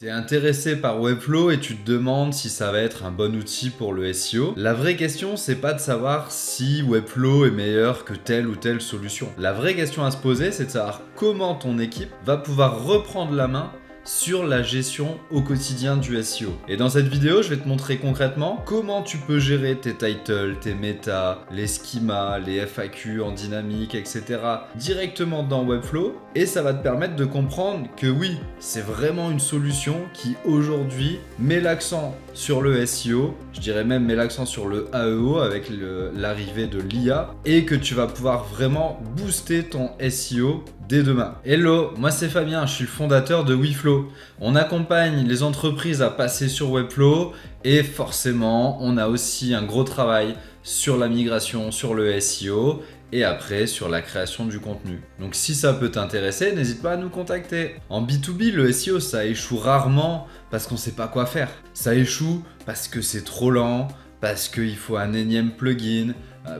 T'es intéressé par Webflow et tu te demandes si ça va être un bon outil pour le SEO. La vraie question, c'est pas de savoir si Webflow est meilleur que telle ou telle solution. La vraie question à se poser, c'est de savoir comment ton équipe va pouvoir reprendre la main sur la gestion au quotidien du SEO. Et dans cette vidéo, je vais te montrer concrètement comment tu peux gérer tes titles, tes méta, les schemas, les FAQ en dynamique, etc. directement dans Webflow. Et ça va te permettre de comprendre que oui, c'est vraiment une solution qui aujourd'hui met l'accent sur le SEO, je dirais même met l'accent sur le AEO avec l'arrivée de l'IA et que tu vas pouvoir vraiment booster ton SEO dès demain. Hello, moi c'est Fabien, je suis le fondateur de WeFlow. On accompagne les entreprises à passer sur Webflow et forcément on a aussi un gros travail sur la migration, sur le SEO et après sur la création du contenu. Donc si ça peut t'intéresser, n'hésite pas à nous contacter. En B2B, le SEO ça échoue rarement parce qu'on sait pas quoi faire. Ça échoue parce que c'est trop lent, parce qu'il faut un énième plugin,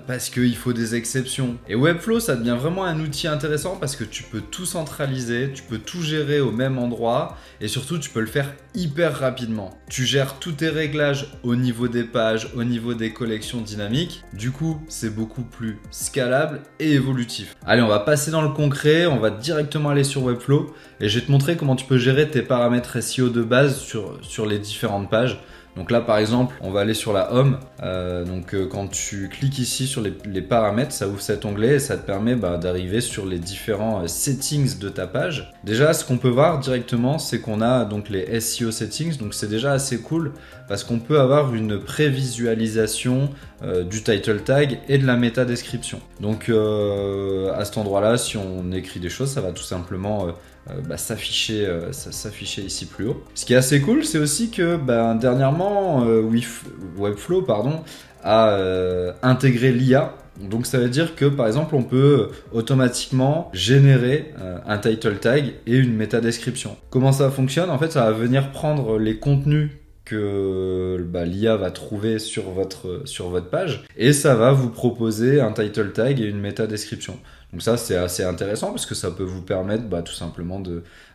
parce qu'il faut des exceptions. Et Webflow, ça devient vraiment un outil intéressant parce que tu peux tout centraliser, tu peux tout gérer au même endroit et surtout tu peux le faire hyper rapidement. Tu gères tous tes réglages au niveau des pages, au niveau des collections dynamiques. Du coup, c'est beaucoup plus scalable et évolutif. Allez, on va passer dans le concret, on va directement aller sur Webflow et je vais te montrer comment tu peux gérer tes paramètres SEO de base sur les différentes pages. Donc là par exemple on va aller sur la home, quand tu cliques ici sur les paramètres, ça ouvre cet onglet et ça te permet d'arriver sur les différents settings de ta page. Déjà ce qu'on peut voir directement c'est qu'on a donc les SEO settings, donc c'est déjà assez cool parce qu'on peut avoir une prévisualisation du title tag et de la méta description. Donc à cet endroit là si on écrit des choses ça va tout simplement s'afficher ici plus haut. Ce qui est assez cool, c'est aussi que dernièrement, Webflow a intégré l'IA. Donc ça veut dire que par exemple on peut automatiquement générer un title tag et une méta description. Comment ça fonctionne? En fait ça va venir prendre les contenus que l'IA va trouver sur votre page et ça va vous proposer un title tag et une méta description. Donc ça c'est assez intéressant parce que ça peut vous permettre tout simplement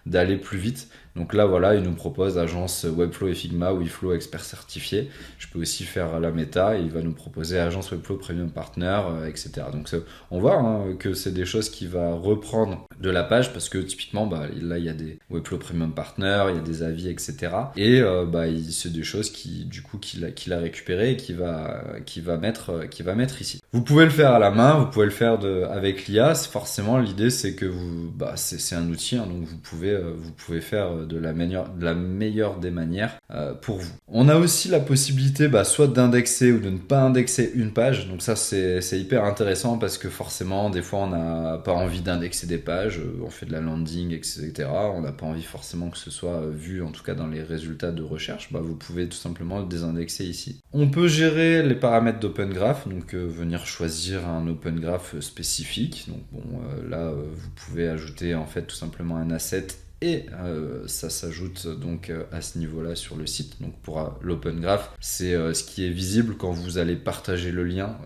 d'aller plus vite. Donc là voilà, il nous propose agence Webflow et Figma, WeFlow expert certifié. Je peux aussi faire la méta et il va nous proposer agence Webflow Premium Partner, etc. Donc on voit que c'est des choses qu'il va reprendre de la page parce que typiquement là il y a des Webflow Premium Partner, il y a des avis, etc. Et c'est des choses qu'il a récupérées et qu'il va mettre ici. Vous pouvez le faire à la main, vous pouvez le faire avec l'IA. Forcément l'idée c'est que c'est un outil, donc vous pouvez faire de la meilleure des manières pour vous. On a aussi la possibilité soit d'indexer ou de ne pas indexer une page. Donc ça c'est hyper intéressant parce que forcément des fois on n'a pas envie d'indexer des pages, on fait de la landing, etc. On n'a pas envie forcément que ce soit vu en tout cas dans les résultats de recherche. Vous pouvez tout simplement le désindexer ici. On peut gérer les paramètres d'Open Graph, donc venir choisir un Open Graph spécifique. Donc là vous pouvez ajouter en fait tout simplement un asset et ça s'ajoute donc à ce niveau-là sur le site. Donc pour l'Open Graph, c'est ce qui est visible quand vous allez partager le lien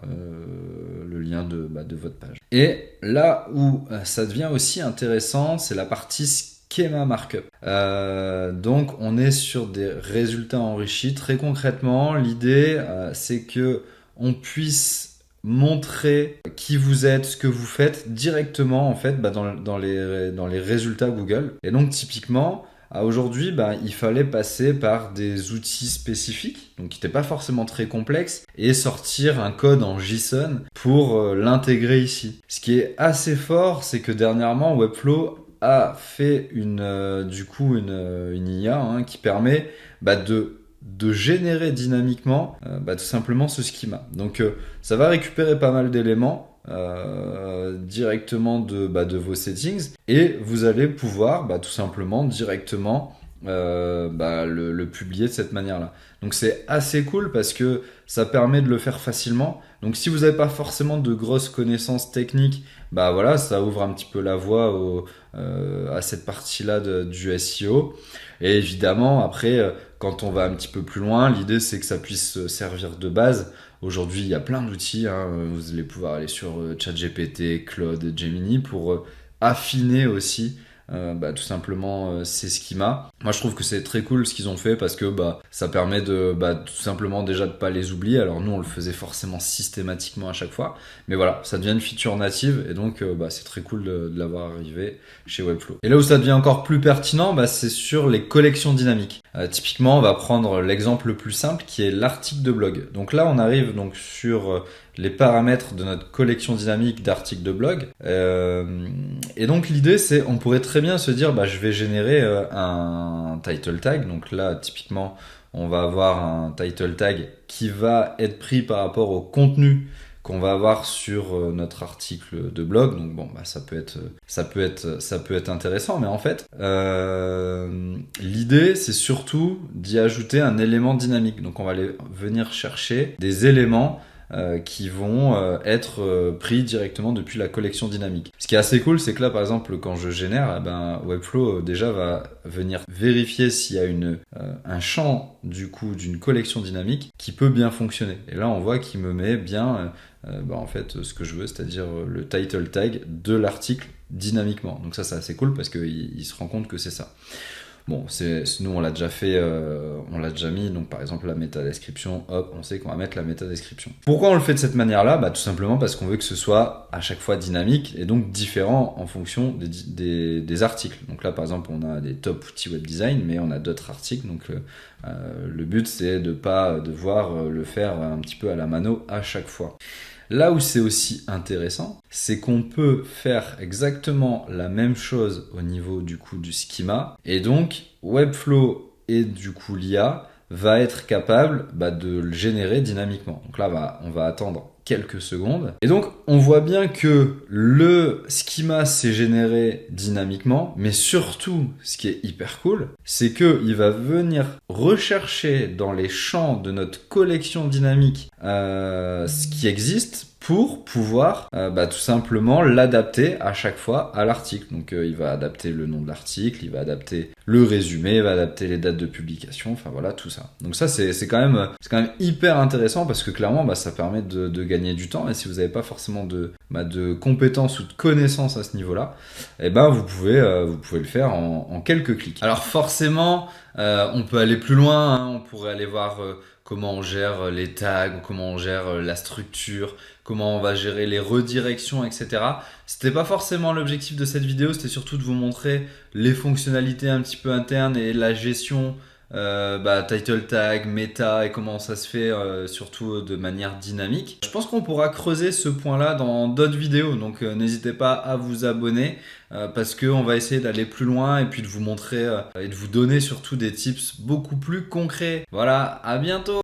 de votre page. Et là où ça devient aussi intéressant, c'est la partie Schema Markup. Donc on est sur des résultats enrichis. Très concrètement, l'idée c'est que on puisse montrer qui vous êtes, ce que vous faites directement en fait dans les résultats Google. Et donc typiquement aujourd'hui il fallait passer par des outils spécifiques donc qui n'étaient pas forcément très complexes et sortir un code en JSON pour l'intégrer ici. Ce qui est assez fort, c'est que dernièrement Webflow a fait une IA qui permet de générer dynamiquement tout simplement ce schema. Donc ça va récupérer pas mal d'éléments directement de vos settings et vous allez pouvoir tout simplement directement le publier de cette manière-là. Donc c'est assez cool parce que ça permet de le faire facilement. Donc si vous n'avez pas forcément de grosses connaissances techniques, ça ouvre un petit peu la voie à cette partie-là du SEO. Et évidemment, après, quand on va un petit peu plus loin, l'idée c'est que ça puisse servir de base. Aujourd'hui, il y a plein d'outils. Vous allez pouvoir aller sur ChatGPT, Claude, Gemini pour affiner aussi tout simplement ces schemas. Moi je trouve que c'est très cool ce qu'ils ont fait parce que ça permet de tout simplement déjà de pas les oublier. Alors nous on le faisait forcément systématiquement à chaque fois, mais voilà, ça devient une feature native et donc c'est très cool de l'avoir arrivé chez Webflow. Et là où ça devient encore plus pertinent, c'est sur les collections dynamiques. Typiquement on va prendre l'exemple le plus simple qui est l'article de blog. Donc là on arrive donc sur les paramètres de notre collection dynamique d'articles de blog. Et donc l'idée c'est, on pourrait très bien se dire je vais générer un title tag. Donc là typiquement on va avoir un title tag qui va être pris par rapport au contenu qu'on va avoir sur notre article de blog. Donc ça peut être intéressant, mais en fait l'idée c'est surtout d'y ajouter un élément dynamique. Donc on va aller venir chercher des éléments qui vont être pris directement depuis la collection dynamique. Ce qui est assez cool, c'est que là par exemple quand je génère, Webflow déjà va venir vérifier s'il y a un champ du coup d'une collection dynamique qui peut bien fonctionner. Et là on voit qu'il me met bien en fait ce que je veux, c'est-à-dire le title tag de l'article dynamiquement. Donc ça c'est assez cool parce qu'il se rend compte que c'est ça. Bon, nous on l'a déjà fait, on l'a déjà mis, donc par exemple la métadescription, hop, on sait qu'on va mettre la métadescription. Pourquoi on le fait de cette manière-là ? Tout simplement parce qu'on veut que ce soit à chaque fois dynamique et donc différent en fonction des articles. Donc là par exemple on a des top outils web design, mais on a d'autres articles, donc le but c'est de pas devoir le faire un petit peu à la mano à chaque fois. Là où c'est aussi intéressant, c'est qu'on peut faire exactement la même chose au niveau du coup du schema. Et donc, Webflow et du coup l'IA va être capable de le générer dynamiquement. Donc là, on va attendre quelques secondes. Et donc, on voit bien que le schema s'est généré dynamiquement, mais surtout, ce qui est hyper cool, c'est qu'il va venir rechercher dans les champs de notre collection dynamique ce qui existe pour pouvoir tout simplement l'adapter à chaque fois à l'article. Donc il va adapter le nom de l'article, il va adapter le résumé, il va adapter les dates de publication, enfin voilà tout ça. Donc ça c'est quand même hyper intéressant parce que clairement ça permet de gagner du temps, et si vous n'avez pas forcément de compétences ou de connaissances à ce niveau-là, vous pouvez le faire en quelques clics. Alors forcément on peut aller plus loin, hein, on pourrait aller voir comment on gère les tags, comment on gère la structure, comment on va gérer les redirections, etc. C'était pas forcément l'objectif de cette vidéo, c'était surtout de vous montrer les fonctionnalités un petit peu internes et la gestion title tag, méta et comment ça se fait surtout de manière dynamique. Je pense qu'on pourra creuser ce point-là dans d'autres vidéos, donc n'hésitez pas à vous abonner parce qu'on va essayer d'aller plus loin et puis de vous montrer et de vous donner surtout des tips beaucoup plus concrets. Voilà, à bientôt!